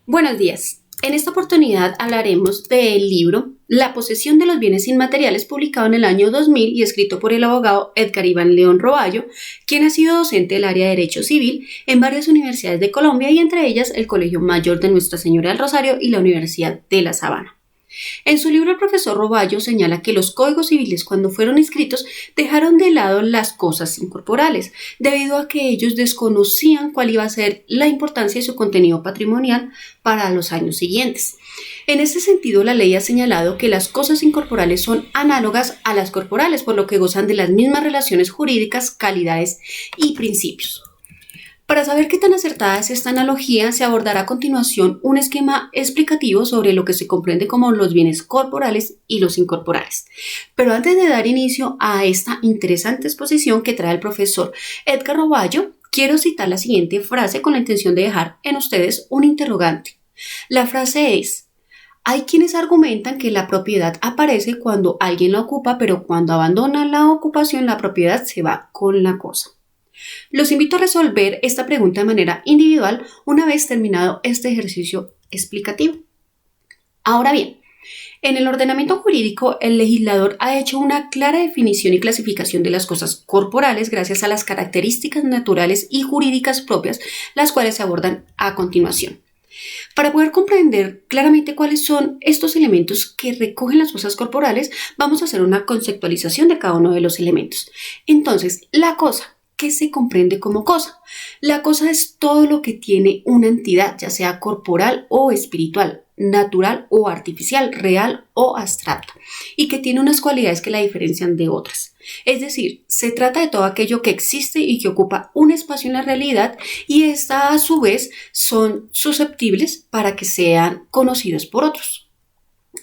Buenos días. En esta oportunidad hablaremos del libro La posesión de los bienes inmateriales, publicado en el año 2000 y escrito por el abogado Edgar Iván León Roballo, quien ha sido docente del área de Derecho Civil en varias universidades de Colombia y entre ellas el Colegio Mayor de Nuestra Señora del Rosario y la Universidad de La Sabana. En su libro, el profesor Roballo señala que los códigos civiles, cuando fueron escritos, dejaron de lado las cosas incorporales, debido a que ellos desconocían cuál iba a ser la importancia de su contenido patrimonial para los años siguientes. En ese sentido, la ley ha señalado que las cosas incorporales son análogas a las corporales, por lo que gozan de las mismas relaciones jurídicas, calidades y principios. Para saber qué tan acertada es esta analogía, se abordará a continuación un esquema explicativo sobre lo que se comprende como los bienes corporales y los incorporales. Pero antes de dar inicio a esta interesante exposición que trae el profesor Edgar Roballo, quiero citar la siguiente frase con la intención de dejar en ustedes un interrogante. La frase es: hay quienes argumentan que la propiedad aparece cuando alguien la ocupa, pero cuando abandona la ocupación, la propiedad se va con la cosa. Los invito a resolver esta pregunta de manera individual una vez terminado este ejercicio explicativo. Ahora bien, en el ordenamiento jurídico, el legislador ha hecho una clara definición y clasificación de las cosas corporales gracias a las características naturales y jurídicas propias, las cuales se abordan a continuación. Para poder comprender claramente cuáles son estos elementos que recogen las cosas corporales, vamos a hacer una conceptualización de cada uno de los elementos. Entonces, la cosa. ¿Qué se comprende como cosa? La cosa es todo lo que tiene una entidad, ya sea corporal o espiritual, natural o artificial, real o abstracta, y que tiene unas cualidades que la diferencian de otras. Es decir, se trata de todo aquello que existe y que ocupa un espacio en la realidad, y estas a su vez son susceptibles para que sean conocidos por otros.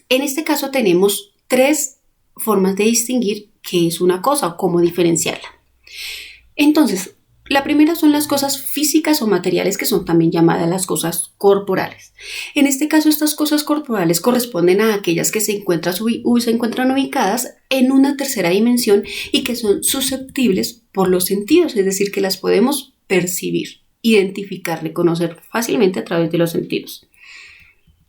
En este caso tenemos tres formas de distinguir qué es una cosa o cómo diferenciarla. Entonces, la primera son las cosas físicas o materiales, que son también llamadas las cosas corporales. En este caso, estas cosas corporales corresponden a aquellas que se encuentran ubicadas en una tercera dimensión y que son susceptibles por los sentidos, es decir, que las podemos percibir, identificar, reconocer fácilmente a través de los sentidos.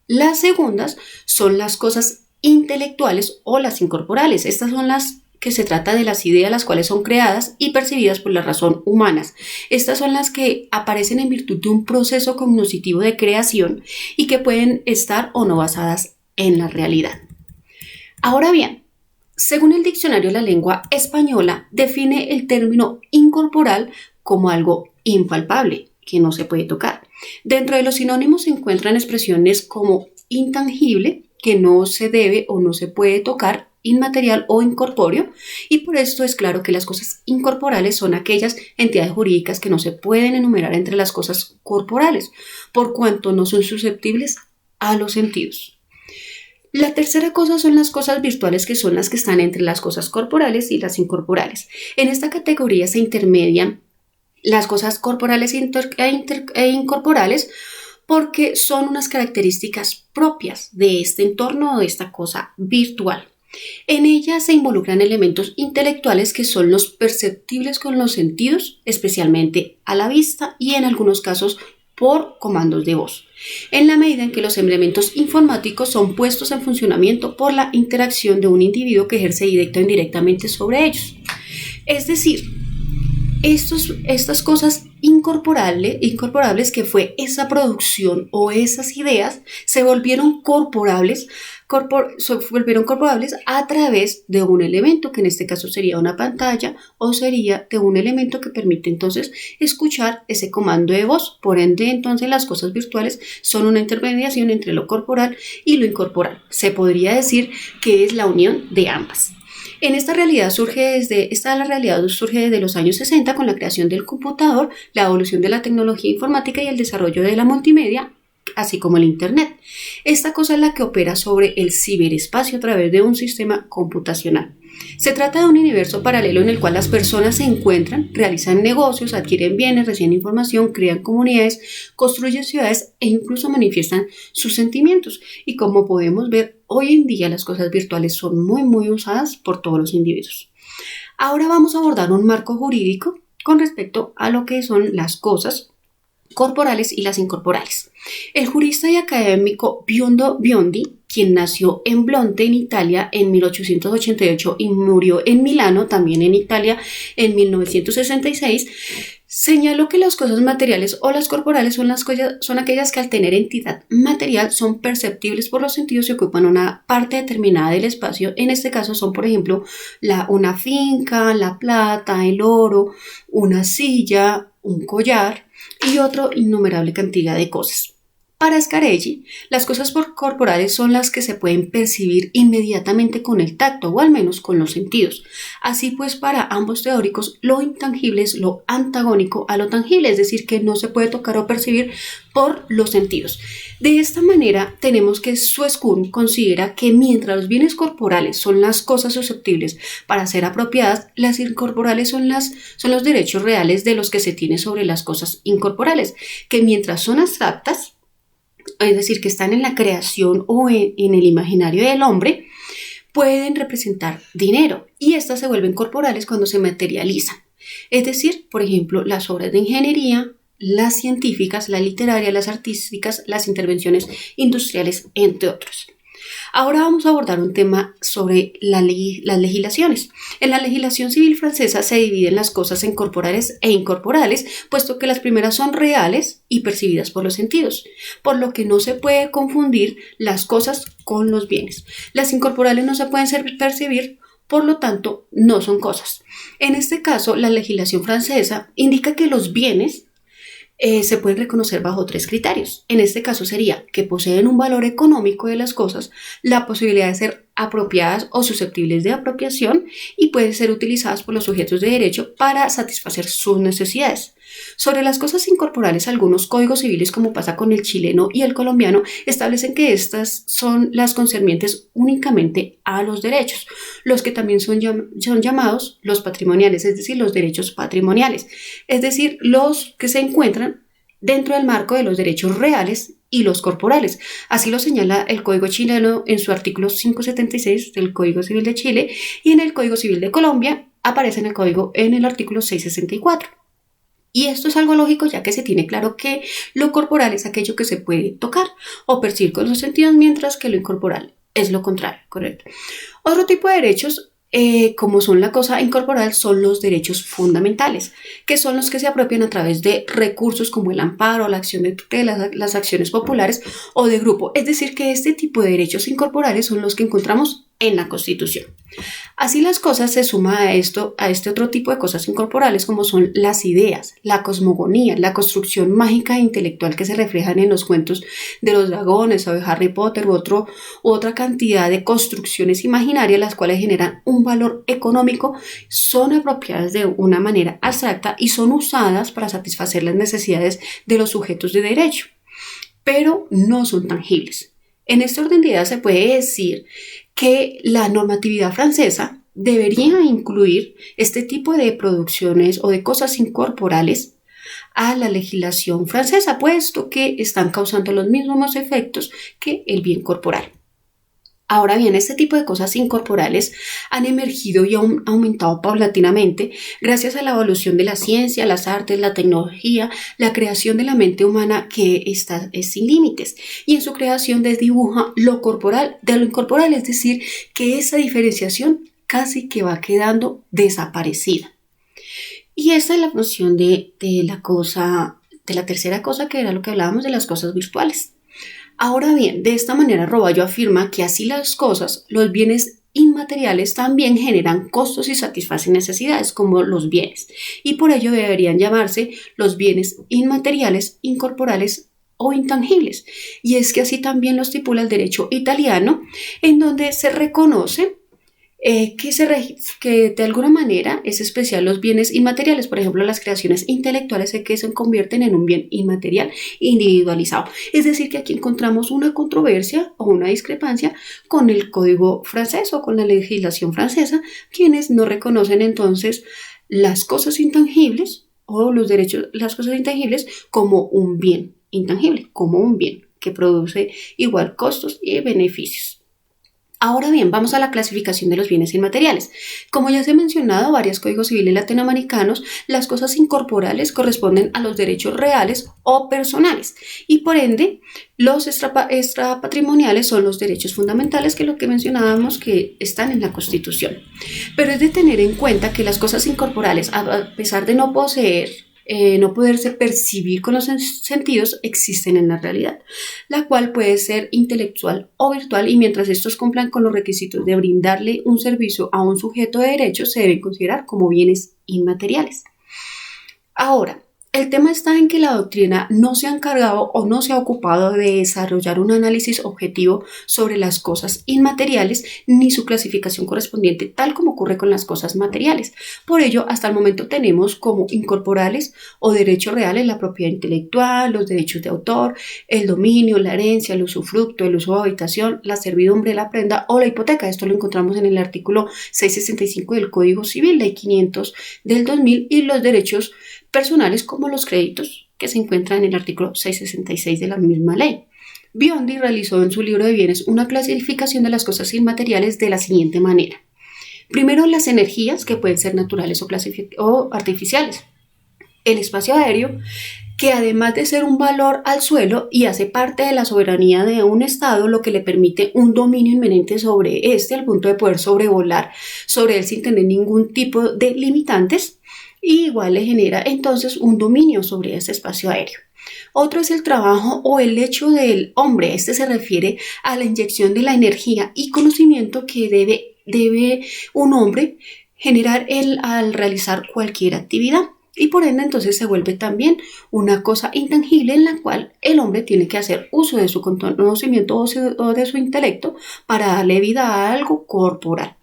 Las segundas son las cosas intelectuales o las incorporales. Estas son las que se trata de las ideas las cuales son creadas y percibidas por la razón humanas. Estas son las que aparecen en virtud de un proceso cognoscitivo de creación y que pueden estar o no basadas en la realidad. Ahora bien, según el diccionario de la lengua española, define el término incorporal como algo impalpable, que no se puede tocar. Dentro de los sinónimos se encuentran expresiones como intangible, que no se debe o no se puede tocar, inmaterial o incorpóreo, y por esto es claro que las cosas incorporales son aquellas entidades jurídicas que no se pueden enumerar entre las cosas corporales, por cuanto no son susceptibles a los sentidos. La tercera cosa son las cosas virtuales, que son las que están entre las cosas corporales y las incorporales. En esta categoría se intermedian las cosas corporales e incorporales, porque son unas características propias de este entorno o de esta cosa virtual. En ella se involucran elementos intelectuales que son los perceptibles con los sentidos, especialmente a la vista y en algunos casos por comandos de voz, en la medida en que los elementos informáticos son puestos en funcionamiento por la interacción de un individuo que ejerce directa o indirectamente sobre ellos. Es decir, estas cosas incorporables, que fue esa producción o esas ideas, se volvieron corporables a través de un elemento, que en este caso sería una pantalla, o sería de un elemento que permite entonces escuchar ese comando de voz. Por ende, entonces las cosas virtuales son una intermediación entre lo corporal y lo incorporal. Se podría decir que es la unión de ambas. Esta realidad surge desde los años 60 con la creación del computador, la evolución de la tecnología informática y el desarrollo de la multimedia, así como el Internet. Esta cosa es la que opera sobre el ciberespacio a través de un sistema computacional. Se trata de un universo paralelo en el cual las personas se encuentran, realizan negocios, adquieren bienes, reciben información, crean comunidades, construyen ciudades e incluso manifiestan sus sentimientos. Y como podemos ver, hoy en día las cosas virtuales son muy usadas por todos los individuos. Ahora vamos a abordar un marco jurídico con respecto a lo que son las cosas corporales y las incorporales. El jurista y académico Biondo Biondi, quien nació en Blonte, en Italia, en 1888 y murió en Milano, también en Italia, en 1966, señaló que las cosas materiales o las corporales son aquellas que al tener entidad material son perceptibles por los sentidos y ocupan una parte determinada del espacio. En este caso son, por ejemplo, una finca, la plata, el oro, una silla, un collar y otra innumerable cantidad de cosas. Para Scarelli, las cosas corporales son las que se pueden percibir inmediatamente con el tacto o al menos con los sentidos. Así pues, para ambos teóricos, lo intangible es lo antagónico a lo tangible, es decir, que no se puede tocar o percibir por los sentidos. De esta manera, tenemos que Sueskun considera que mientras los bienes corporales son las cosas susceptibles para ser apropiadas, las incorporales son los derechos reales de los que se tiene sobre las cosas incorporales, que mientras son abstractas, es decir, que están en la creación o en el imaginario del hombre, pueden representar dinero y estas se vuelven corporales cuando se materializan. Es decir, por ejemplo, las obras de ingeniería, las científicas, las literarias, las artísticas, las intervenciones industriales, entre otros. Ahora vamos a abordar un tema sobre las legislaciones. En la legislación civil francesa se dividen las cosas en corporales e incorporales, puesto que las primeras son reales y percibidas por los sentidos, por lo que no se puede confundir las cosas con los bienes. Las incorporales no se pueden percibir, por lo tanto, no son cosas. En este caso, la legislación francesa indica que los bienes se pueden reconocer bajo 3 criterios. En este caso sería que poseen un valor económico de las cosas, la posibilidad de ser apropiadas o susceptibles de apropiación y pueden ser utilizadas por los sujetos de derecho para satisfacer sus necesidades. Sobre las cosas incorporales, algunos códigos civiles, como pasa con el chileno y el colombiano, establecen que estas son las concernientes únicamente a los derechos, los que también son llamados los patrimoniales, es decir, los derechos patrimoniales, es decir, los que se encuentran dentro del marco de los derechos reales y los corporales. Así lo señala el Código chileno en su artículo 576 del Código Civil de Chile y en el Código Civil de Colombia aparece en el artículo 664. Y esto es algo lógico, ya que se tiene claro que lo corporal es aquello que se puede tocar o percibir con los sentidos, mientras que lo incorporal es lo contrario, ¿correcto? Otro tipo de derechos, como son la cosa incorporal, son los derechos fundamentales, que son los que se apropian a través de recursos como el amparo, la acción de tutela, las acciones populares o de grupo. Es decir, que este tipo de derechos incorporales son los que encontramos en la Constitución. Así las cosas se suma a este otro tipo de cosas incorporales, como son las ideas, la cosmogonía, la construcción mágica e intelectual que se reflejan en los cuentos de los dragones o de Harry Potter u otra cantidad de construcciones imaginarias, las cuales generan un valor económico, son apropiadas de una manera abstracta y son usadas para satisfacer las necesidades de los sujetos de derecho, pero no son tangibles. En este orden de ideas se puede decir que la normatividad francesa debería incluir este tipo de producciones o de cosas incorporales a la legislación francesa, puesto que están causando los mismos efectos que el bien corporal. Ahora bien, este tipo de cosas incorporales han emergido y han aumentado paulatinamente gracias a la evolución de la ciencia, las artes, la tecnología, la creación de la mente humana que es sin límites. Y en su creación desdibuja lo corporal de lo incorporal, es decir, que esa diferenciación casi que va quedando desaparecida. Y esa es la función de la tercera cosa, que era lo que hablábamos de las cosas virtuales. Ahora bien, de esta manera Roballo afirma que así las cosas, los bienes inmateriales también generan costos y satisfacen necesidades como los bienes, y por ello deberían llamarse los bienes inmateriales, incorporales o intangibles. Y es que así también lo estipula el derecho italiano, en donde se reconoce que de alguna manera es especial los bienes inmateriales, por ejemplo, las creaciones intelectuales que se convierten en un bien inmaterial individualizado. Es decir, que aquí encontramos una controversia o una discrepancia con el código francés o con la legislación francesa, quienes no reconocen entonces las cosas intangibles o las cosas intangibles como un bien intangible, como un bien que produce igual costos y beneficios. Ahora bien, vamos a la clasificación de los bienes inmateriales. Como ya se ha mencionado, varios códigos civiles latinoamericanos, las cosas incorporales corresponden a los derechos reales o personales y por ende los extrapatrimoniales son los derechos fundamentales, que es lo que mencionábamos que están en la Constitución. Pero es de tener en cuenta que las cosas incorporales, a pesar de no poderse percibir con los sentidos, existen en la realidad, la cual puede ser intelectual o virtual, y mientras estos cumplan con los requisitos de brindarle un servicio a un sujeto de derecho, se deben considerar como bienes inmateriales. Ahora, el tema está en que la doctrina no se ha encargado o no se ha ocupado de desarrollar un análisis objetivo sobre las cosas inmateriales ni su clasificación correspondiente, tal como ocurre con las cosas materiales. Por ello, hasta el momento tenemos como incorporales o derechos reales la propiedad intelectual, los derechos de autor, el dominio, la herencia, el usufructo, el uso de habitación, la servidumbre, la prenda o la hipoteca. Esto lo encontramos en el artículo 665 del Código Civil, Ley 500 del 2000, y los derechos personales como los créditos, que se encuentran en el artículo 666 de la misma ley. Biondi realizó en su libro de bienes una clasificación de las cosas inmateriales de la siguiente manera. Primero, las energías, que pueden ser naturales o artificiales. El espacio aéreo, que además de ser un valor al suelo y hace parte de la soberanía de un Estado, lo que le permite un dominio inminente sobre este, al punto de poder sobrevolar sobre él sin tener ningún tipo de limitantes, y igual le genera entonces un dominio sobre ese espacio aéreo. Otro es el trabajo o el hecho del hombre. Este se refiere a la inyección de la energía y conocimiento que debe un hombre generar al realizar cualquier actividad. Y por ende entonces se vuelve también una cosa intangible en la cual el hombre tiene que hacer uso de su conocimiento o de su intelecto para darle vida a algo corporal.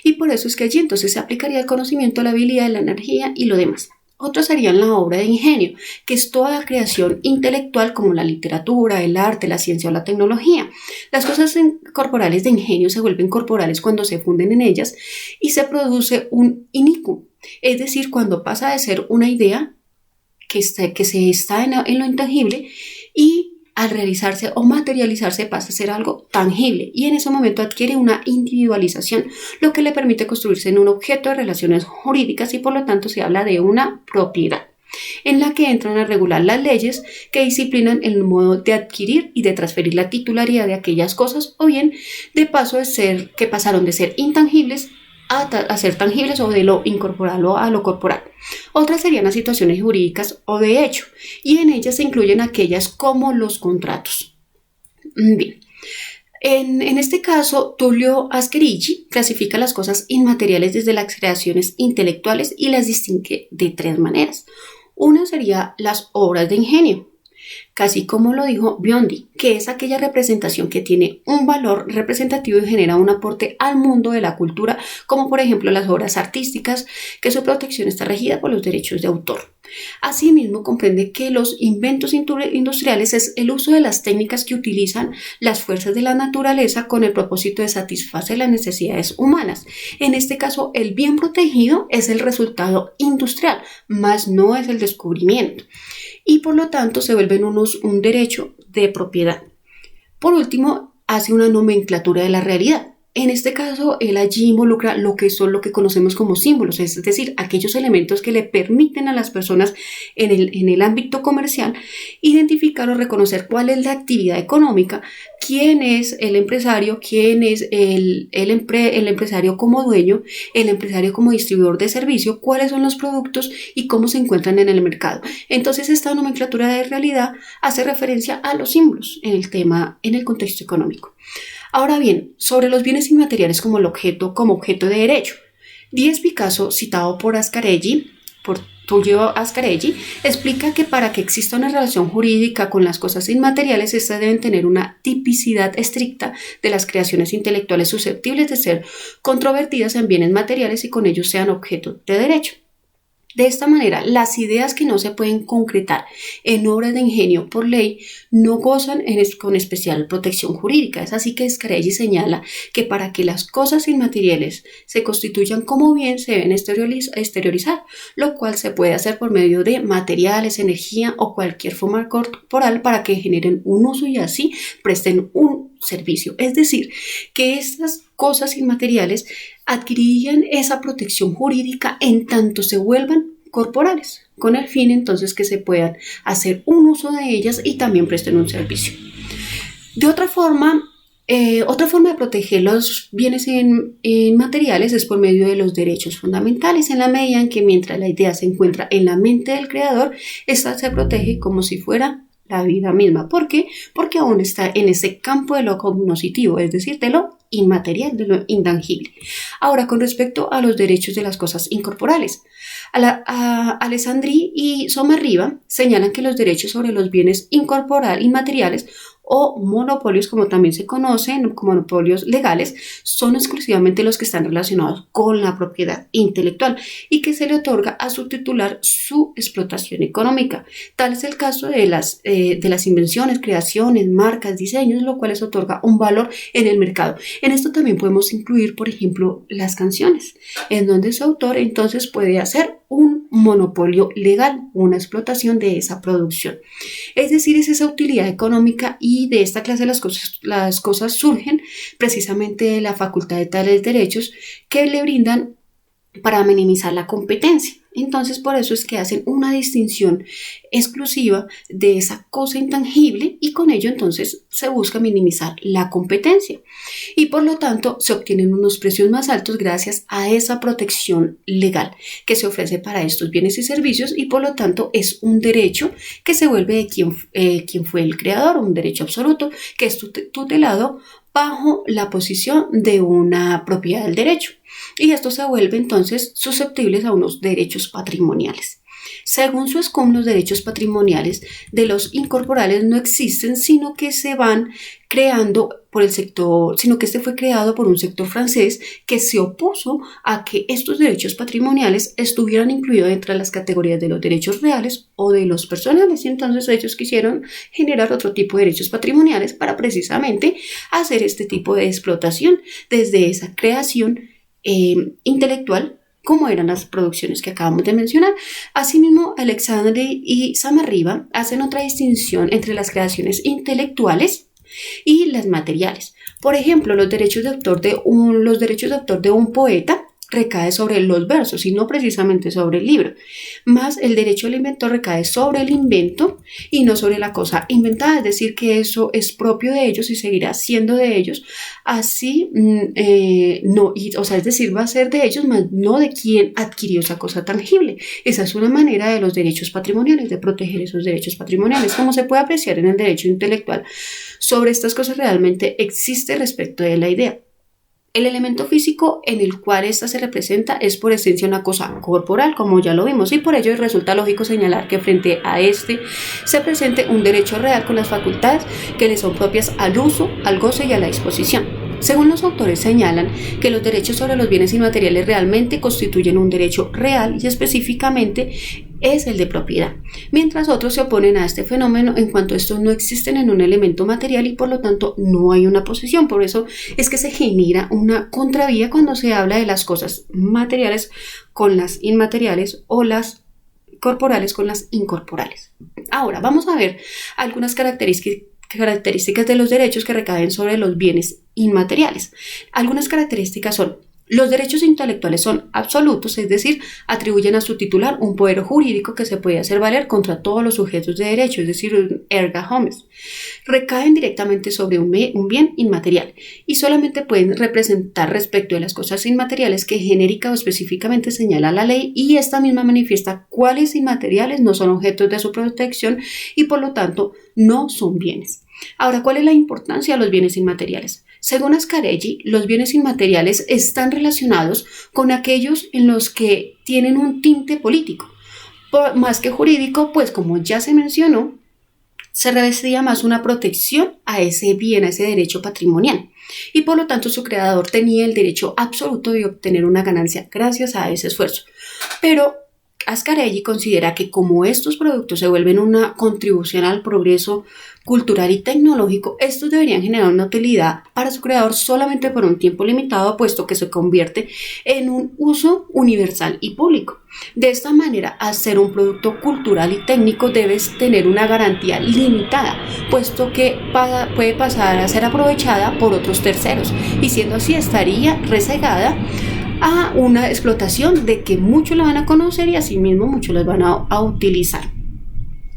Y por eso es que allí entonces se aplicaría el conocimiento, la habilidad, la energía y lo demás. Otros serían la obra de ingenio, que es toda la creación intelectual como la literatura, el arte, la ciencia o la tecnología. Las cosas corporales de ingenio se vuelven corporales cuando se funden en ellas y se produce un inicuo, es decir, cuando pasa de ser una idea que se está en lo intangible y al realizarse o materializarse pasa a ser algo tangible, y en ese momento adquiere una individualización, lo que le permite construirse en un objeto de relaciones jurídicas, y por lo tanto se habla de una propiedad, en la que entran a regular las leyes que disciplinan el modo de adquirir y de transferir la titularidad de aquellas cosas, o bien de paso que pasaron de ser intangibles a ser tangibles, o de lo incorporal a lo corporal. Otras serían las situaciones jurídicas o de hecho, y en ellas se incluyen aquellas como los contratos. Bien. En este caso, Tullio Ascherigi clasifica las cosas inmateriales desde las creaciones intelectuales y las distingue de tres maneras. Una sería las obras de ingenio, casi como lo dijo Biondi, que es aquella representación que tiene un valor representativo y genera un aporte al mundo de la cultura, como por ejemplo las obras artísticas, que su protección está regida por los derechos de autor. Asimismo, comprende que los inventos industriales es el uso de las técnicas que utilizan las fuerzas de la naturaleza con el propósito de satisfacer las necesidades humanas. En este caso, el bien protegido es el resultado industrial, más no es el descubrimiento, y por lo tanto se vuelven un derecho de propiedad. Por último, hace una nomenclatura de la realidad. En este caso, él allí involucra lo que conocemos como símbolos, es decir, aquellos elementos que le permiten a las personas en el ámbito comercial identificar o reconocer cuál es la actividad económica, quién es el empresario, quién es el empresario como dueño, el empresario como distribuidor de servicio, cuáles son los productos y cómo se encuentran en el mercado. Entonces, esta nomenclatura de realidad hace referencia a los símbolos en el contexto económico. Ahora bien, sobre los bienes inmateriales como objeto de derecho, Díez Picasso, citado por Tullio Ascherigi, explica que para que exista una relación jurídica con las cosas inmateriales, estas deben tener una tipicidad estricta de las creaciones intelectuales susceptibles de ser controvertidas en bienes materiales y con ellos sean objeto de derecho. De esta manera, las ideas que no se pueden concretar en obras de ingenio por ley no gozan con especial protección jurídica. Es así que Scarelli señala que para que las cosas inmateriales se constituyan como bien se deben exteriorizar, lo cual se puede hacer por medio de materiales, energía o cualquier forma corporal para que generen un uso y así presten un servicio. Es decir, que estas cosas inmateriales adquirirían esa protección jurídica en tanto se vuelvan corporales, con el fin entonces que se puedan hacer un uso de ellas y también presten un servicio. De otra forma de proteger los bienes inmateriales es por medio de los derechos fundamentales, en la medida en que mientras la idea se encuentra en la mente del creador, esta se protege como si fuera la vida misma. ¿Por qué? Porque aún está en ese campo de lo cognoscitivo, es decir, de lo inmaterial, de lo intangible. Ahora, con respecto a los derechos de las cosas incorporales, Alessandri y Somarriba señalan que los derechos sobre los bienes inmateriales o monopolios, como también se conocen como monopolios legales, son exclusivamente los que están relacionados con la propiedad intelectual y que se le otorga a su titular su explotación económica. Tal es el caso de las invenciones, creaciones, marcas, diseños, lo cual les otorga un valor en el mercado. En esto también podemos incluir, por ejemplo, las canciones, en donde su autor entonces puede hacer un monopolio legal, una explotación de esa producción. Es decir, es esa utilidad económica y de esta clase las cosas surgen precisamente de la facultad de tales derechos que le brindan para minimizar la competencia. Entonces, por eso es que hacen una distinción exclusiva de esa cosa intangible y con ello entonces se busca minimizar la competencia y por lo tanto se obtienen unos precios más altos gracias a esa protección legal que se ofrece para estos bienes y servicios y por lo tanto es un derecho que se vuelve de quien fue el creador, un derecho absoluto que es tutelado bajo la posición de una propiedad del derecho. Y esto se vuelve entonces susceptibles a unos derechos patrimoniales. Según Suescom, los derechos patrimoniales de los incorporales no existen, sino que se van creando este fue creado por un sector francés que se opuso a que estos derechos patrimoniales estuvieran incluidos entre las categorías de los derechos reales o de los personales. Y entonces ellos quisieron generar otro tipo de derechos patrimoniales para precisamente hacer este tipo de explotación desde esa creación intelectual, como eran las producciones que acabamos de mencionar. Asimismo, Alessandri y Somarriba hacen otra distinción entre las creaciones intelectuales y las materiales. Por ejemplo, los derechos de autor de un poeta recae sobre los versos y no precisamente sobre el libro, más el derecho del inventor recae sobre el invento y no sobre la cosa inventada, es decir, que eso es propio de ellos y seguirá siendo de ellos, así es decir, va a ser de ellos, más no de quien adquirió esa cosa tangible. Esa es una manera de los derechos patrimoniales, de proteger esos derechos patrimoniales, como se puede apreciar en el derecho intelectual. Sobre estas cosas realmente existe respecto de la idea. El elemento físico en el cual ésta se representa es por esencia una cosa corporal, como ya lo vimos, y por ello resulta lógico señalar que frente a este se presente un derecho real con las facultades que le son propias al uso, al goce y a la disposición. Según los autores señalan que los derechos sobre los bienes inmateriales realmente constituyen un derecho real y específicamente es el de propiedad, mientras otros se oponen a este fenómeno en cuanto estos no existen en un elemento material y por lo tanto no hay una posesión. Por eso es que se genera una contravía cuando se habla de las cosas materiales con las inmateriales o las corporales con las incorporales. Ahora vamos a ver algunas características de los derechos que recaen sobre los bienes inmateriales. Algunas características son: los derechos intelectuales son absolutos, es decir, atribuyen a su titular un poder jurídico que se puede hacer valer contra todos los sujetos de derecho, es decir, erga omnes. Recaen directamente sobre un bien inmaterial y solamente pueden representar respecto de las cosas inmateriales que genérica o específicamente señala la ley, y esta misma manifiesta cuáles inmateriales no son objetos de su protección y por lo tanto no son bienes. Ahora, ¿cuál es la importancia de los bienes inmateriales? Según Scarelli, los bienes inmateriales están relacionados con aquellos en los que tienen un tinte político, más que jurídico, pues como ya se mencionó, se revestía más una protección a ese bien, a ese derecho patrimonial, y por lo tanto su creador tenía el derecho absoluto de obtener una ganancia gracias a ese esfuerzo. Pero Ascarelli considera que como estos productos se vuelven una contribución al progreso cultural y tecnológico, estos deberían generar una utilidad para su creador solamente por un tiempo limitado, puesto que se convierte en un uso universal y público. De esta manera, al ser un producto cultural y técnico, debes tener una garantía limitada, puesto que puede pasar a ser aprovechada por otros terceros, y siendo así estaría rezagada a una explotación de que muchos la van a conocer y asimismo muchos las van a utilizar.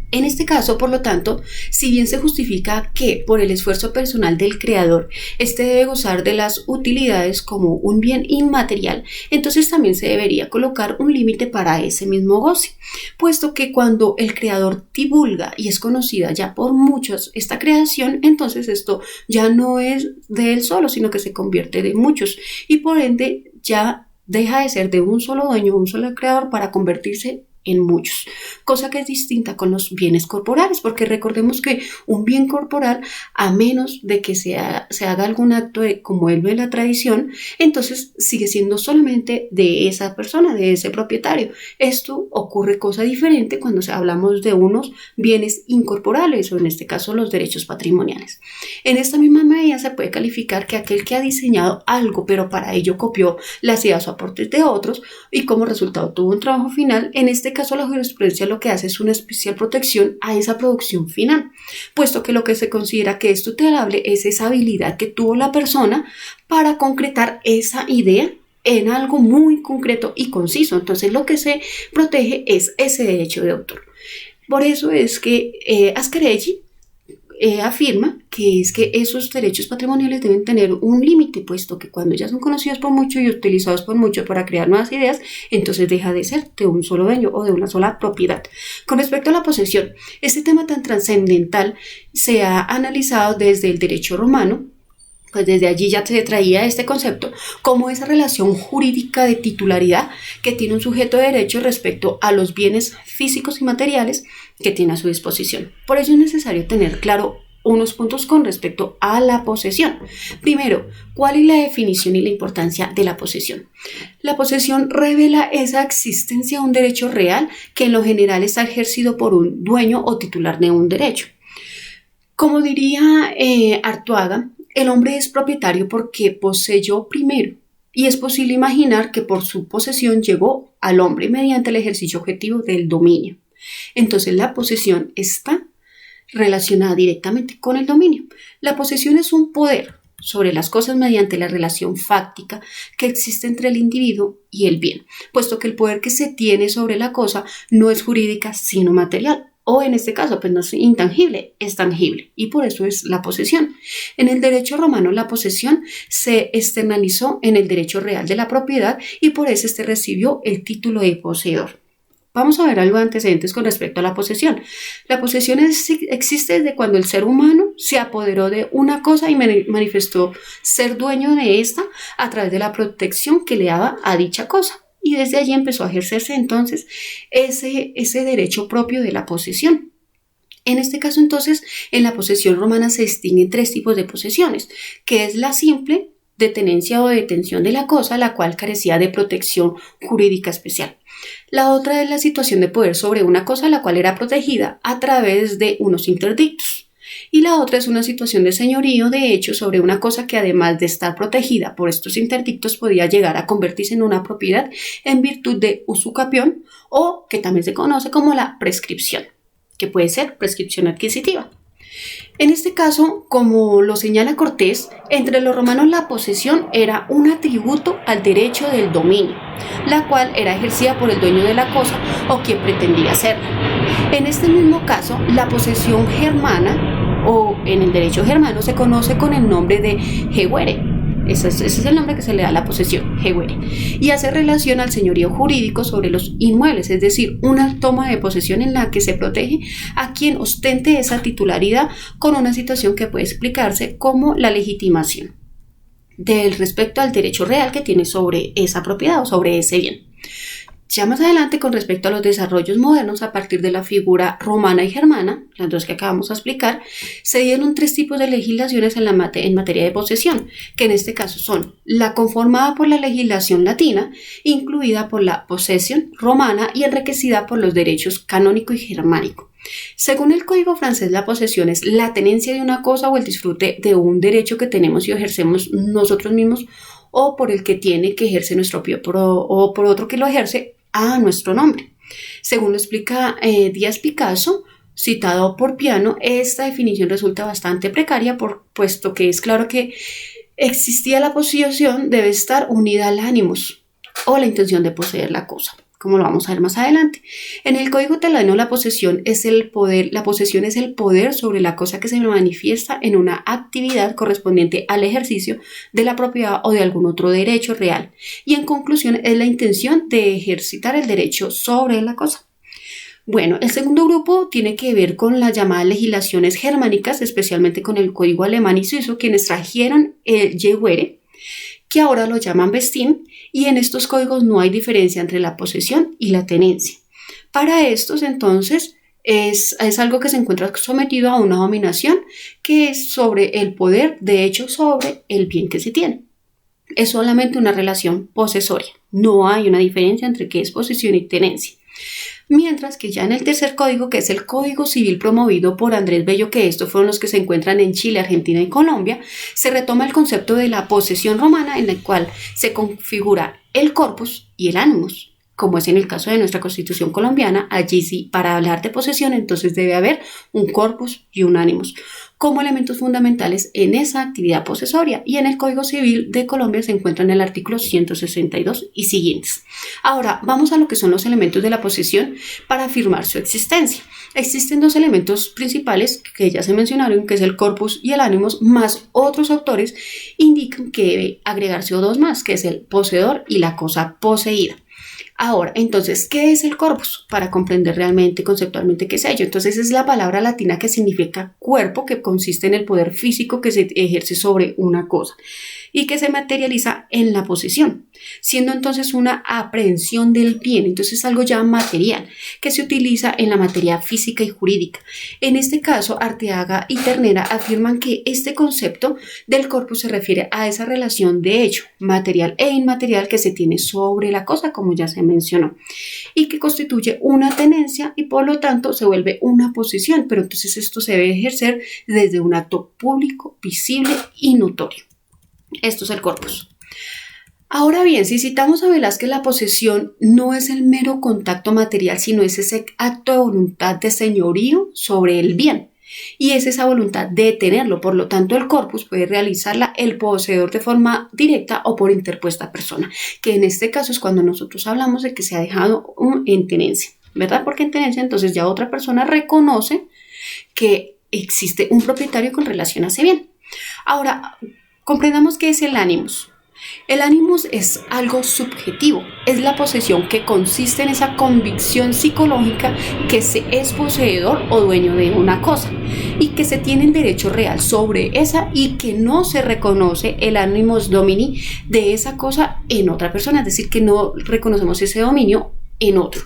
En este caso, por lo tanto, si bien se justifica que por el esfuerzo personal del creador éste debe gozar de las utilidades como un bien inmaterial, entonces también se debería colocar un límite para ese mismo goce, puesto que cuando el creador divulga y es conocida ya por muchos esta creación, entonces esto ya no es de él solo, sino que se convierte de muchos y por ende ya deja de ser de un solo dueño, un solo creador para convertirse en muchos, cosa que es distinta con los bienes corporales, porque recordemos que un bien corporal, a menos de que se haga algún acto como él ve la tradición, entonces sigue siendo solamente de esa persona, de ese propietario. Esto ocurre cosa diferente cuando hablamos de unos bienes incorporales o en este caso los derechos patrimoniales. En esta misma medida se puede calificar que aquel que ha diseñado algo, pero para ello copió las ideas o aportes de otros y como resultado tuvo un trabajo final, en este caso la jurisprudencia lo que hace es una especial protección a esa producción final, puesto que lo que se considera que es tutelable es esa habilidad que tuvo la persona para concretar esa idea en algo muy concreto y conciso. Entonces lo que se protege es ese derecho de autor. Por eso es que Ascarelli afirma que es que esos derechos patrimoniales deben tener un límite, puesto que cuando ya son conocidos por muchos y utilizados por muchos para crear nuevas ideas, entonces deja de ser de un solo dueño o de una sola propiedad. Con respecto a la posesión, este tema tan trascendental se ha analizado desde el derecho romano, pues desde allí ya se traía este concepto como esa relación jurídica de titularidad que tiene un sujeto de derecho respecto a los bienes físicos y materiales que tiene a su disposición. Por ello es necesario tener claro unos puntos con respecto a la posesión. Primero, ¿cuál es la definición y la importancia de la posesión? La posesión revela esa existencia de un derecho real que en lo general está ejercido por un dueño o titular de un derecho. Como diría Artuaga, el hombre es propietario porque poseyó primero, y es posible imaginar que por su posesión llegó al hombre mediante el ejercicio objetivo del dominio. Entonces la posesión está relacionada directamente con el dominio. La posesión es un poder sobre las cosas mediante la relación fáctica que existe entre el individuo y el bien, puesto que el poder que se tiene sobre la cosa no es jurídica sino material. O en este caso, pues no es intangible, es tangible, y por eso es la posesión. En el derecho romano, la posesión se externalizó en el derecho real de la propiedad y por eso recibió el título de poseedor. Vamos a ver algo de antecedentes con respecto a la posesión. La posesión existe desde cuando el ser humano se apoderó de una cosa y manifestó ser dueño de esta a través de la protección que le daba a dicha cosa. Y desde allí empezó a ejercerse entonces ese derecho propio de la posesión. En este caso entonces, en la posesión romana se distinguen tres tipos de posesiones, que es la simple, de tenencia o de detención de la cosa, la cual carecía de protección jurídica especial. La otra es la situación de poder sobre una cosa, la cual era protegida a través de unos interdictos. Y la otra es una situación de señorío de hecho sobre una cosa que además de estar protegida por estos interdictos podía llegar a convertirse en una propiedad en virtud de usucapión o que también se conoce como la prescripción, que puede ser prescripción adquisitiva. En este caso, como lo señala Cortés, entre los romanos la posesión era un atributo al derecho del dominio, la cual era ejercida por el dueño de la cosa o quien pretendía hacerla. En este mismo caso, la posesión germana o en el derecho germano se conoce con el nombre de Heuere. Ese es el nombre que se le da a la posesión, Heuere, y hace relación al señorío jurídico sobre los inmuebles, es decir, una toma de posesión en la que se protege a quien ostente esa titularidad con una situación que puede explicarse como la legitimación del respecto al derecho real que tiene sobre esa propiedad o sobre ese bien. Ya más adelante, con respecto a los desarrollos modernos a partir de la figura romana y germana, las dos que acabamos de explicar, se dieron 3 tipos de legislaciones en materia de posesión, que en este caso son la conformada por la legislación latina, incluida por la posesión romana y enriquecida por los derechos canónico y germánico. Según el Código francés, la posesión es la tenencia de una cosa o el disfrute de un derecho que tenemos y ejercemos nosotros mismos o por el que tiene que ejerce nuestro propio o por otro que lo ejerce a nuestro nombre. Según lo explica Díaz Picasso, citado por Piano, esta definición resulta bastante precaria puesto que es claro que existía la posesión debe estar unida al ánimos o la intención de poseer la cosa, como lo vamos a ver más adelante. En el Código Italiano la posesión es el poder sobre la cosa que se manifiesta en una actividad correspondiente al ejercicio de la propiedad o de algún otro derecho real, y en conclusión es la intención de ejercitar el derecho sobre la cosa. Bueno, el segundo grupo tiene que ver con las llamadas legislaciones germánicas, especialmente con el código alemán y suizo, quienes trajeron el Jewere, que ahora lo llaman Vestin, y en estos códigos no hay diferencia entre la posesión y la tenencia. Para estos, entonces, es algo que se encuentra sometido a una dominación que es sobre el poder, de hecho, sobre el bien que se tiene. Es solamente una relación posesoria. No hay una diferencia entre qué es posesión y tenencia. Mientras que ya en el tercer código, que es el Código Civil promovido por Andrés Bello, que estos fueron los que se encuentran en Chile, Argentina y Colombia, se retoma el concepto de la posesión romana, en el cual se configura el corpus y el animus, como es en el caso de nuestra Constitución colombiana. Allí sí, para hablar de posesión, entonces debe haber un corpus y un animus como elementos fundamentales en esa actividad posesoria, y en el Código Civil de Colombia se encuentra en el artículo 162 y siguientes. Ahora, vamos a lo que son los elementos de la posesión para afirmar su existencia. Existen 2 elementos principales que ya se mencionaron, que es el corpus y el animus, más otros autores indican que debe agregarse 2 más, que es el poseedor y la cosa poseída. Ahora, entonces, ¿qué es el corpus? Para comprender realmente, conceptualmente, qué es ello. Entonces, es la palabra latina que significa cuerpo, que consiste en el poder físico que se ejerce sobre una cosa y que se materializa en la posesión, siendo entonces una aprehensión del bien. Entonces, es algo ya material que se utiliza en la materia física y jurídica. En este caso, Arteaga y Ternera afirman que este concepto del corpus se refiere a esa relación de hecho, material e inmaterial, que se tiene sobre la cosa, como ya se mencionó, y que constituye una tenencia y por lo tanto se vuelve una posesión, pero entonces esto se debe ejercer desde un acto público, visible y notorio. Esto es el corpus. Ahora bien, si citamos a Velázquez, la posesión no es el mero contacto material, sino es ese acto de voluntad de señorío sobre el bien, y es esa voluntad de tenerlo. Por lo tanto, el corpus puede realizarla el poseedor de forma directa o por interpuesta persona, que en este caso es cuando nosotros hablamos de que se ha dejado en tenencia, ¿verdad? Porque en tenencia entonces ya otra persona reconoce que existe un propietario con relación a ese bien. Ahora, comprendamos qué es el animus. El animus es algo subjetivo, es la posesión que consiste en esa convicción psicológica que se es poseedor o dueño de una cosa y que se tiene el derecho real sobre esa y que no se reconoce el animus domini de esa cosa en otra persona, es decir, que no reconocemos ese dominio en otro.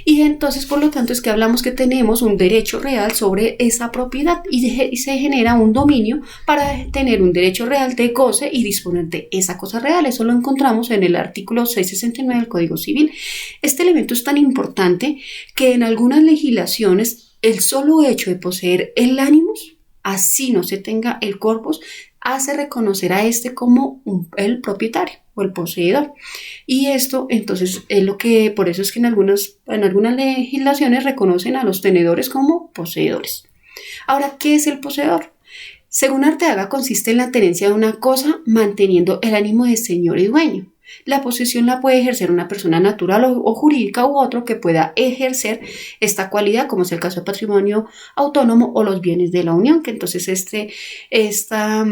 Y entonces, por lo tanto, es que hablamos que tenemos un derecho real sobre esa propiedad y se genera un dominio para tener un derecho real de goce y disponer de esa cosa real. Eso lo encontramos en el artículo 669 del Código Civil. Este elemento es tan importante que en algunas legislaciones el solo hecho de poseer el animus, así no se tenga el corpus, hace reconocer a este como el propietario o el poseedor. Y esto entonces es lo que, por eso es que en algunas legislaciones reconocen a los tenedores como poseedores. Ahora, ¿qué es el poseedor? Según Arteaga, consiste en la tenencia de una cosa manteniendo el ánimo de señor y dueño. La posesión la puede ejercer una persona natural o jurídica u otro que pueda ejercer esta cualidad, como es el caso de patrimonio autónomo o los bienes de la unión, que entonces esta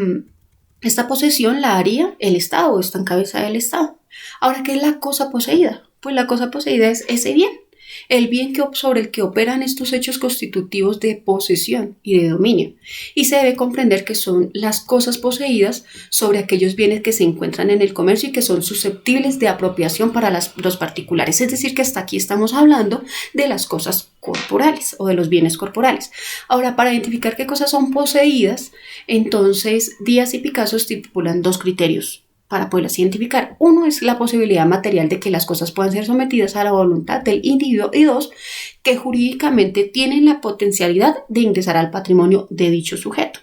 posesión la haría el Estado o está en cabeza del Estado. Ahora, ¿qué es la cosa poseída? Pues la cosa poseída es ese bien. el bien sobre el que operan estos hechos constitutivos de posesión y de dominio, y se debe comprender que son las cosas poseídas sobre aquellos bienes que se encuentran en el comercio y que son susceptibles de apropiación para los particulares. Es decir, que hasta aquí estamos hablando de las cosas corporales o de los bienes corporales. Ahora, para identificar qué cosas son poseídas, entonces Díaz y Picasso estipulan dos criterios para poderlas identificar. Uno es la posibilidad material de que las cosas puedan ser sometidas a la voluntad del individuo, y dos, que jurídicamente tienen la potencialidad de ingresar al patrimonio de dicho sujeto.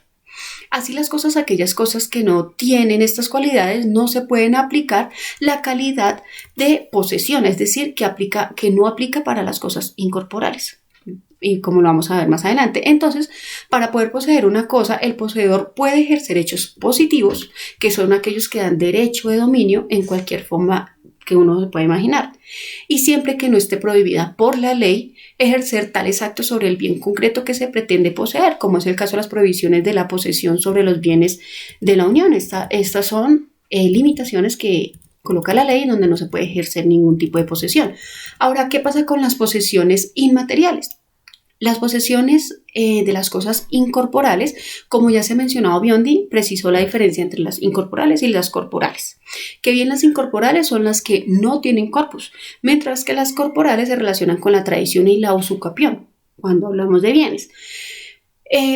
Así las cosas, aquellas cosas que no tienen estas cualidades, no se pueden aplicar la calidad de posesión, es decir, que no aplica para las cosas incorporales. Y como lo vamos a ver más adelante. Entonces, para poder poseer una cosa, el poseedor puede ejercer hechos positivos, que son aquellos que dan derecho de dominio en cualquier forma que uno se pueda imaginar, y siempre que no esté prohibida por la ley ejercer tales actos sobre el bien concreto que se pretende poseer, como es el caso de las prohibiciones de la posesión sobre los bienes de la unión. Estas son limitaciones que coloca la ley, en donde no se puede ejercer ningún tipo de posesión. Ahora, ¿qué pasa con las posesiones inmateriales? Las posesiones de las cosas incorporales, como ya se ha mencionado, Biondi precisó la diferencia entre las incorporales y las corporales. Que bien las incorporales son las que no tienen corpus, mientras que las corporales se relacionan con la tradición y la usucapión, cuando hablamos de bienes.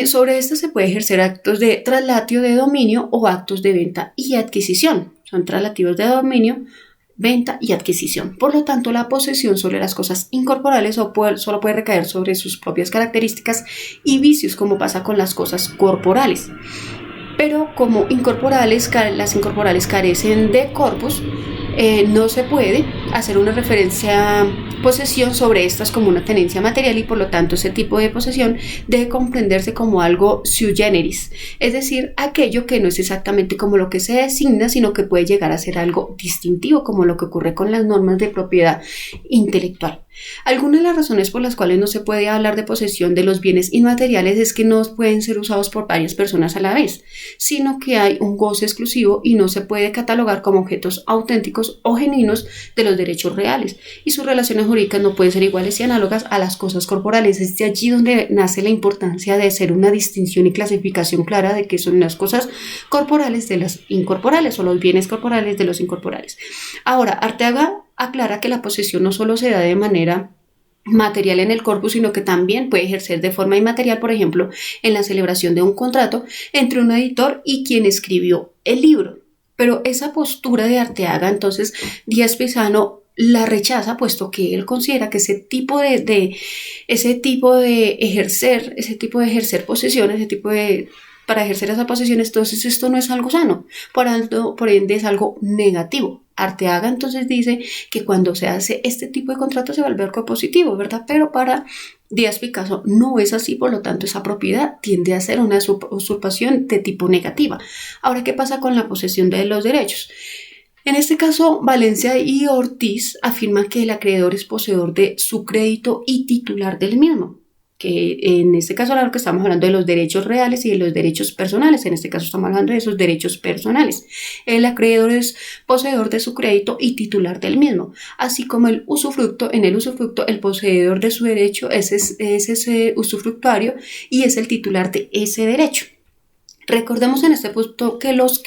Sobre esto se puede ejercer actos de traslatio de dominio o actos de venta y adquisición. Son traslativos de dominio, venta y adquisición. Por lo tanto, la posesión sobre las cosas incorporales solo puede recaer sobre sus propias características y vicios, como pasa con las cosas corporales. Pero como las incorporales carecen de corpus, no se puede hacer una referencia posesión sobre estas como una tenencia material, y por lo tanto ese tipo de posesión debe comprenderse como algo sui generis, es decir, aquello que no es exactamente como lo que se designa, sino que puede llegar a ser algo distintivo, como lo que ocurre con las normas de propiedad intelectual. Algunas de las razones por las cuales no se puede hablar de posesión de los bienes inmateriales es que no pueden ser usados por varias personas a la vez, sino que hay un goce exclusivo y no se puede catalogar como objetos auténticos o genuinos de los derechos reales, y sus relaciones jurídicas no pueden ser iguales y análogas a las cosas corporales. Es de allí donde nace la importancia de hacer una distinción y clasificación clara de qué son las cosas corporales de las incorporales, o los bienes corporales de los incorporales. Ahora, Arteaga aclara que la posesión no solo se da de manera material en el corpus, sino que también puede ejercer de forma inmaterial, por ejemplo, en la celebración de un contrato entre un editor y quien escribió el libro. Pero esa postura de Arteaga, entonces, Díaz Pisano la rechaza, puesto que él considera que ese tipo de ejercer posesiones, para ejercer esa posesión, entonces esto no es algo sano, por ende es algo negativo. Arteaga entonces dice que cuando se hace este tipo de contrato se vuelve algo positivo, ¿verdad? Pero para Díaz Picasso no es así, por lo tanto esa propiedad tiende a ser una usurpación de tipo negativa. Ahora, ¿qué pasa con la posesión de los derechos? En este caso, Valencia y Ortiz afirman que el acreedor es poseedor de su crédito y titular del mismo, que en este caso lo que estamos hablando de los derechos reales y de los derechos personales. En este caso estamos hablando de esos derechos personales. El acreedor es poseedor de su crédito y titular del mismo, así como el usufructo. En el usufructo, el poseedor de su derecho es ese usufructuario y es el titular de ese derecho. Recordemos en este punto que los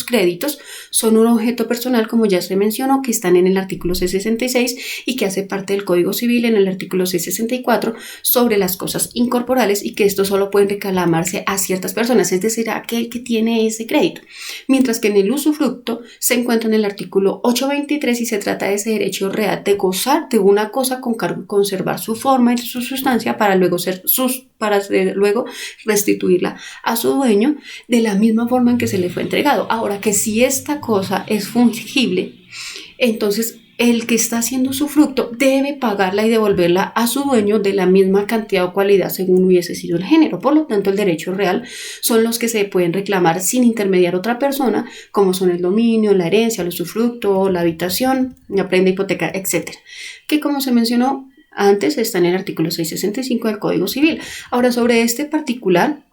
créditos son un objeto personal, como ya se mencionó, que están en el artículo 666 y que hace parte del Código Civil en el artículo 664 sobre las cosas incorporales, y que esto solo pueden reclamarse a ciertas personas, es decir, a aquel que tiene ese crédito. Mientras que en el usufructo se encuentra en el artículo 823 y se trata de ese derecho real de gozar de una cosa con cargo de conservar su forma y su sustancia para luego restituirla a su dueño de la misma forma en que se le fue entregado. Ahora, que si esta cosa es fungible, entonces el que está haciendo usufructo debe pagarla y devolverla a su dueño de la misma cantidad o cualidad según hubiese sido el género. Por lo tanto, el derecho real son los que se pueden reclamar sin intermediar otra persona, como son el dominio, la herencia, el usufructo, la habitación, la prenda, hipoteca, etc., que, como se mencionó antes, está en el artículo 665 del Código Civil. Ahora, sobre este particular,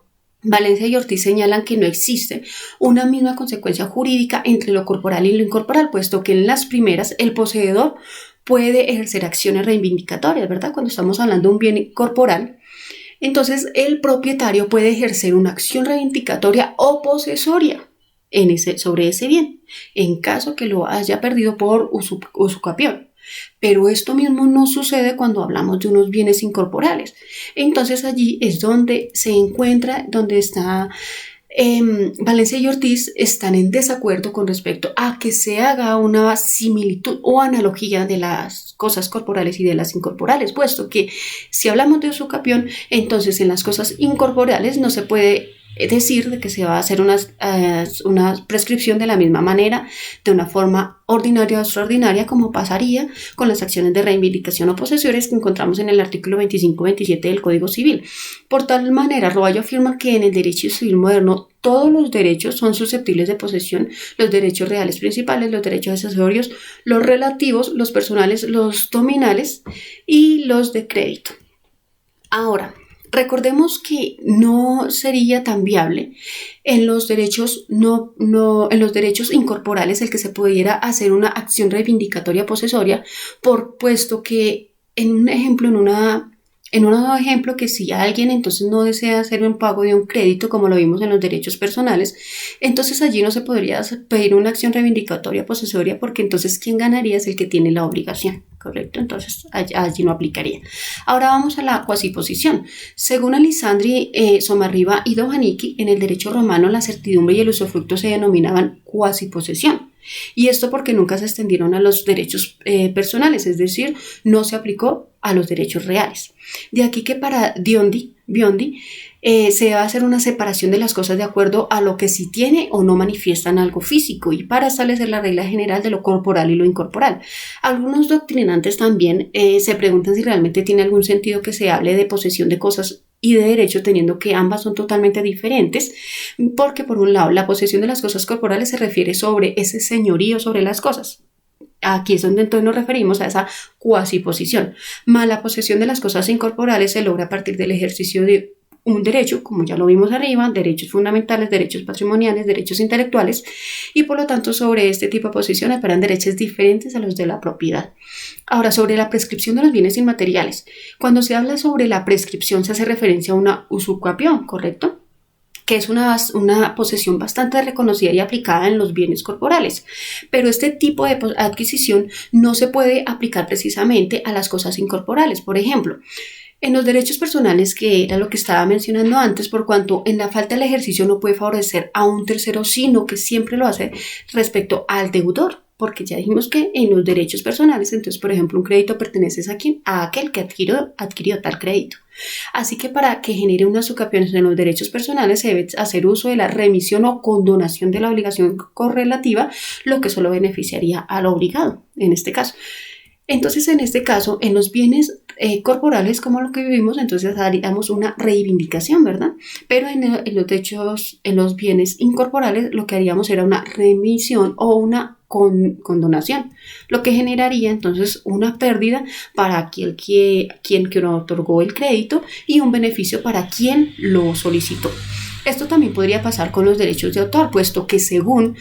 Valencia y Ortiz señalan que no existe una misma consecuencia jurídica entre lo corporal y lo incorporal, puesto que en las primeras el poseedor puede ejercer acciones reivindicatorias, ¿verdad? Cuando estamos hablando de un bien corporal, entonces el propietario puede ejercer una acción reivindicatoria o posesoria sobre ese bien, en caso que lo haya perdido por usucapión. Pero esto mismo no sucede cuando hablamos de unos bienes incorporales. Entonces allí es donde se encuentra, donde está Valencia y Ortiz están en desacuerdo con respecto a que se haga una similitud o analogía de las cosas corporales y de las incorporales, puesto que si hablamos de usucapión, entonces en las cosas incorporales no se puede decir de que se va a hacer una prescripción de la misma manera, de una forma ordinaria o extraordinaria, como pasaría con las acciones de reivindicación o posesores que encontramos en el artículo 25-27 del Código Civil. Por tal manera, Roballo afirma que en el derecho civil moderno todos los derechos son susceptibles de posesión, los derechos reales principales, los derechos accesorios, los relativos, los personales, los dominales y los de crédito. Ahora, recordemos que no sería tan viable en los derechos en los derechos incorporales el que se pudiera hacer una acción reivindicatoria posesoria, puesto que en un ejemplo que si alguien entonces no desea hacer un pago de un crédito, como lo vimos en los derechos personales, entonces allí no se podría pedir una acción reivindicatoria posesoria, porque entonces quien ganaría es el que tiene la obligación, ¿correcto? Entonces allí no aplicaría. Ahora vamos a la cuasiposición. Según Alisandri, Somarriba y Dojanicki, en el derecho romano la certidumbre y el usufructo se denominaban cuasiposesión. Y esto porque nunca se extendieron a los derechos personales, es decir, no se aplicó a los derechos reales. De aquí que para Biondi se debe hacer una separación de las cosas de acuerdo a lo que sí tiene o no manifiestan algo físico, y para establecer la regla general de lo corporal y lo incorporal. Algunos doctrinantes también se preguntan si realmente tiene algún sentido que se hable de posesión de cosas y de derecho, teniendo que ambas son totalmente diferentes, porque por un lado la posesión de las cosas corporales se refiere sobre ese señorío sobre las cosas. Aquí es donde entonces nos referimos a esa cuasiposición. Más la posesión de las cosas incorporales se logra a partir del ejercicio de un derecho, como ya lo vimos arriba, derechos fundamentales, derechos patrimoniales, derechos intelectuales, y por lo tanto sobre este tipo de posesión operan derechos diferentes a los de la propiedad. Ahora, sobre la prescripción de los bienes inmateriales. Cuando se habla sobre la prescripción se hace referencia a una usucapión, ¿correcto?, que es una posesión bastante reconocida y aplicada en los bienes corporales. Pero este tipo de adquisición no se puede aplicar precisamente a las cosas incorporales. Por ejemplo, en los derechos personales, que era lo que estaba mencionando antes, por cuanto en la falta del ejercicio no puede favorecer a un tercero, sino que siempre lo hace respecto al deudor, porque ya dijimos que en los derechos personales, entonces, por ejemplo, un crédito pertenece a aquel que adquirió tal crédito. Así que para que genere unas usucapión en los derechos personales se debe hacer uso de la remisión o condonación de la obligación correlativa, lo que solo beneficiaría al obligado, en este caso. Entonces, en este caso, en los bienes corporales, como lo que vivimos, entonces haríamos una reivindicación, ¿verdad? Pero en los bienes incorporales, lo que haríamos era una remisión o una condonación, lo que generaría entonces una pérdida para quien que otorgó el crédito y un beneficio para quien lo solicitó. Esto también podría pasar con los derechos de autor, puesto que según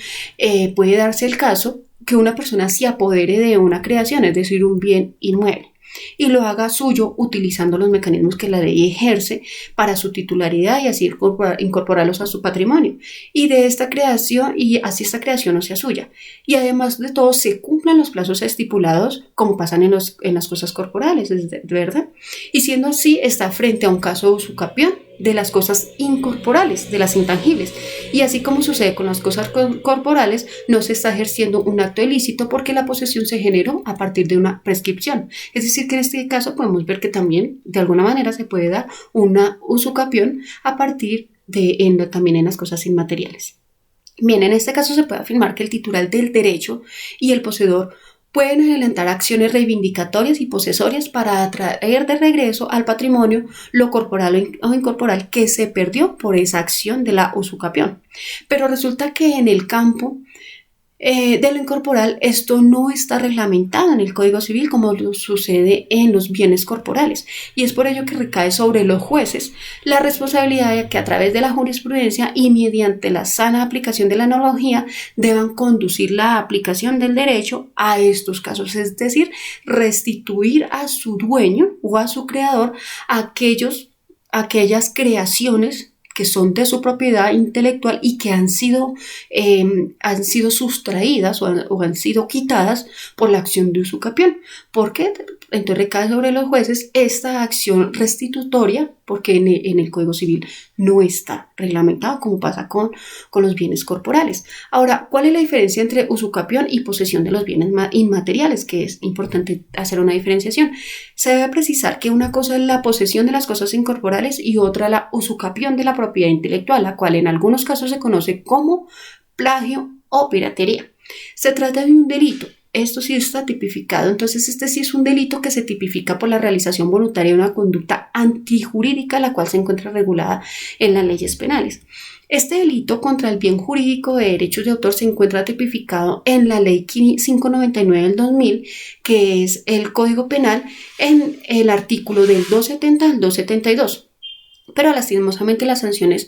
puede darse el caso que una persona se apodere de una creación, es decir, un bien inmueble, y lo haga suyo utilizando los mecanismos que la ley ejerce para su titularidad y así incorporarlos a su patrimonio. Y de esta creación, y así esta creación no sea suya. Y además de todo, se cumplan los plazos estipulados como pasan en las cosas corporales, ¿verdad? Y siendo así, está frente a un caso de usucapión de las cosas incorporales, de las intangibles. Y así como sucede con las cosas corporales, no se está ejerciendo un acto ilícito porque la posesión se generó a partir de una prescripción. Es decir, que en este caso podemos ver que también de alguna manera se puede dar una usucapión a partir también en las cosas inmateriales. Bien, en este caso se puede afirmar que el titular del derecho y el poseedor pueden adelantar acciones reivindicatorias y posesorias para atraer de regreso al patrimonio lo corporal o incorporal que se perdió por esa acción de la usucapión. Pero resulta que en el campo de lo incorporal, esto no está reglamentado en el Código Civil como sucede en los bienes corporales, y es por ello que recae sobre los jueces la responsabilidad de que a través de la jurisprudencia y mediante la sana aplicación de la analogía deban conducir la aplicación del derecho a estos casos, es decir, restituir a su dueño o a su creador aquellas creaciones que son de su propiedad intelectual y que han sido sustraídas o han sido quitadas por la acción de usucapión. ¿Por qué? Entonces recae sobre los jueces esta acción restitutoria, porque en el Código Civil no está reglamentado, como pasa con los bienes corporales. Ahora, ¿cuál es la diferencia entre usucapión y posesión de los bienes inmateriales? Que es importante hacer una diferenciación. Se debe precisar que una cosa es la posesión de las cosas incorporales y otra la usucapión de la propiedad intelectual, la cual en algunos casos se conoce como plagio o piratería. Se trata de un delito. Esto sí está tipificado, entonces este sí es un delito que se tipifica por la realización voluntaria de una conducta antijurídica, la cual se encuentra regulada en las leyes penales. Este delito contra el bien jurídico de derechos de autor se encuentra tipificado en la Ley 599 del 2000, que es el Código Penal, en el artículo del 270 al 272. Pero lastimosamente las sanciones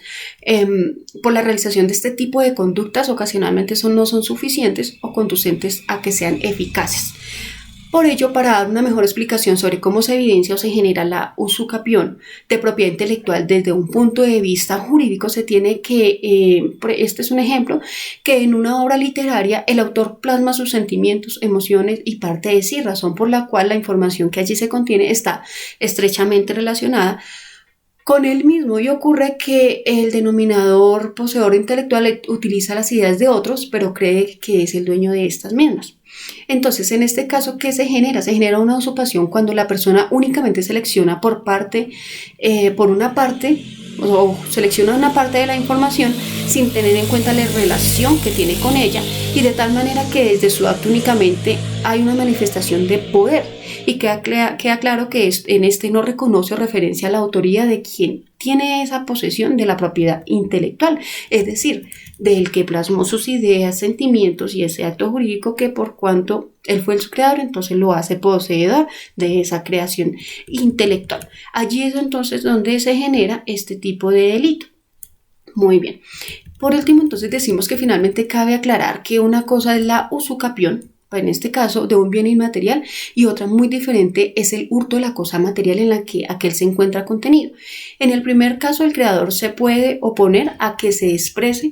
por la realización de este tipo de conductas ocasionalmente no son suficientes o conducentes a que sean eficaces. Por ello, para dar una mejor explicación sobre cómo se evidencia o se genera la usucapión de propiedad intelectual desde un punto de vista jurídico, se tiene que, este es un ejemplo, que en una obra literaria el autor plasma sus sentimientos, emociones y parte de sí, razón por la cual la información que allí se contiene está estrechamente relacionada con él mismo, y ocurre que el denominador poseedor intelectual utiliza las ideas de otros, pero cree que es el dueño de estas mismas. Entonces, en este caso, ¿qué se genera? Se genera una usurpación cuando la persona únicamente selecciona por una parte, o selecciona una parte de la información sin tener en cuenta la relación que tiene con ella, y de tal manera que desde su acto únicamente hay una manifestación de poder. Y queda claro que en este no reconoce referencia a la autoría de quien tiene esa posesión de la propiedad intelectual, es decir, del que plasmó sus ideas, sentimientos y ese acto jurídico, que por cuanto él fue el creador, entonces lo hace poseedor de esa creación intelectual. Allí es entonces donde se genera este tipo de delito. Muy bien. Por último, entonces decimos que finalmente cabe aclarar que una cosa es la usucapión, en este caso de un bien inmaterial, y otra muy diferente es el hurto de la cosa material en la que aquel se encuentra contenido. En el primer caso, el creador se puede oponer a que se exprese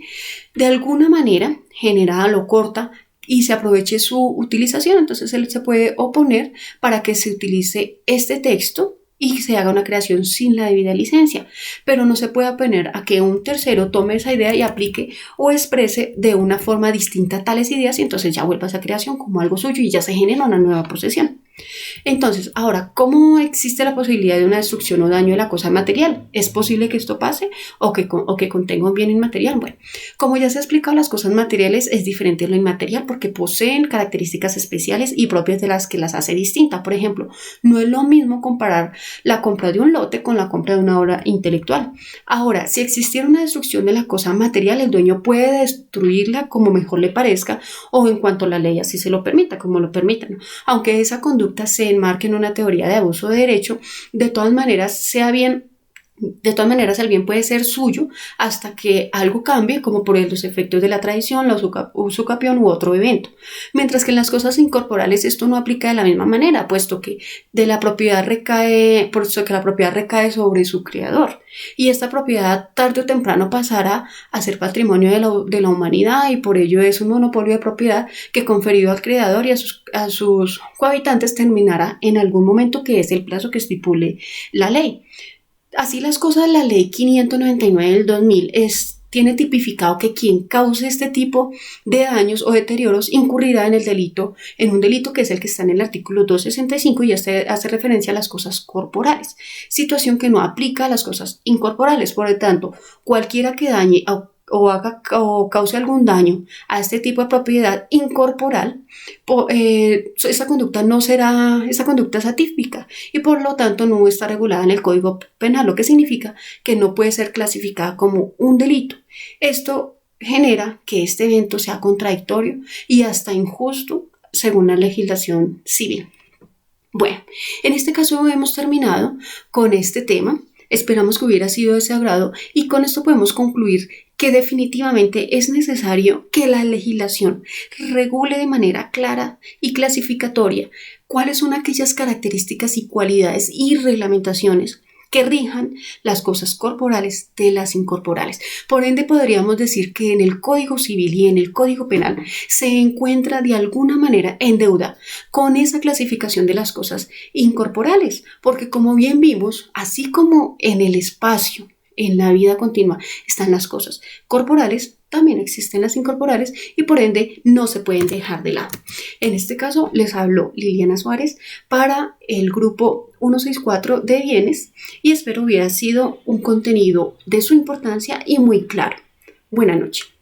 de alguna manera generada o corta y se aproveche su utilización. Entonces él se puede oponer para que se utilice este texto y se haga una creación sin la debida licencia, pero no se puede oponer a que un tercero tome esa idea y aplique o exprese de una forma distinta tales ideas, y entonces ya vuelva a esa creación como algo suyo y ya se genera una nueva posesión. Entonces, ahora, ¿cómo existe la posibilidad de una destrucción o daño de la cosa material? ¿Es posible que esto pase o que contenga un bien inmaterial? Bueno, como ya se ha explicado, las cosas materiales es diferente de lo inmaterial porque poseen características especiales y propias de las que las hace distintas. Por ejemplo, no es lo mismo comparar la compra de un lote con la compra de una obra intelectual. Ahora, si existiera una destrucción de la cosa material, el dueño puede destruirla como mejor le parezca o en cuanto la ley así se lo permita, como lo permita, ¿no? Aunque esa conducta se enmarque en una teoría de abuso de derecho, de todas maneras el bien puede ser suyo hasta que algo cambie, como por los efectos de la tradición, la usucapión u otro evento. Mientras que en las cosas incorporales esto no aplica de la misma manera, puesto que la propiedad recae sobre su creador. Y esta propiedad tarde o temprano pasará a ser patrimonio de la humanidad, y por ello es un monopolio de propiedad que, conferido al creador y a sus cohabitantes, terminará en algún momento, que es el plazo que estipule la ley. Así las cosas, la Ley 599 del 2000 tiene tipificado que quien cause este tipo de daños o deterioros incurrirá en un delito que es el que está en el artículo 265, y este hace referencia a las cosas corporales, situación que no aplica a las cosas incorporales. Por lo tanto, cualquiera que dañe o cause algún daño a este tipo de propiedad incorporal, esa conducta es atípica y por lo tanto no está regulada en el Código Penal, lo que significa que no puede ser clasificada como un delito. Esto genera que este evento sea contradictorio y hasta injusto según la legislación civil. Bueno, en este caso hemos terminado con este tema. Esperamos que hubiera sido de su agrado y con esto podemos concluir que definitivamente es necesario que la legislación regule de manera clara y clasificatoria cuáles son aquellas características y cualidades y reglamentaciones que rijan las cosas corporales de las incorporales. Por ende, podríamos decir que en el Código Civil y en el Código Penal se encuentra de alguna manera en deuda con esa clasificación de las cosas incorporales, porque como bien vimos, así como en el espacio, en la vida continua, están las cosas corporales, también existen las incorporales y por ende no se pueden dejar de lado. En este caso les habló Liliana Suárez para el grupo 164 de bienes y espero hubiera sido un contenido de su importancia y muy claro. Buenas noches.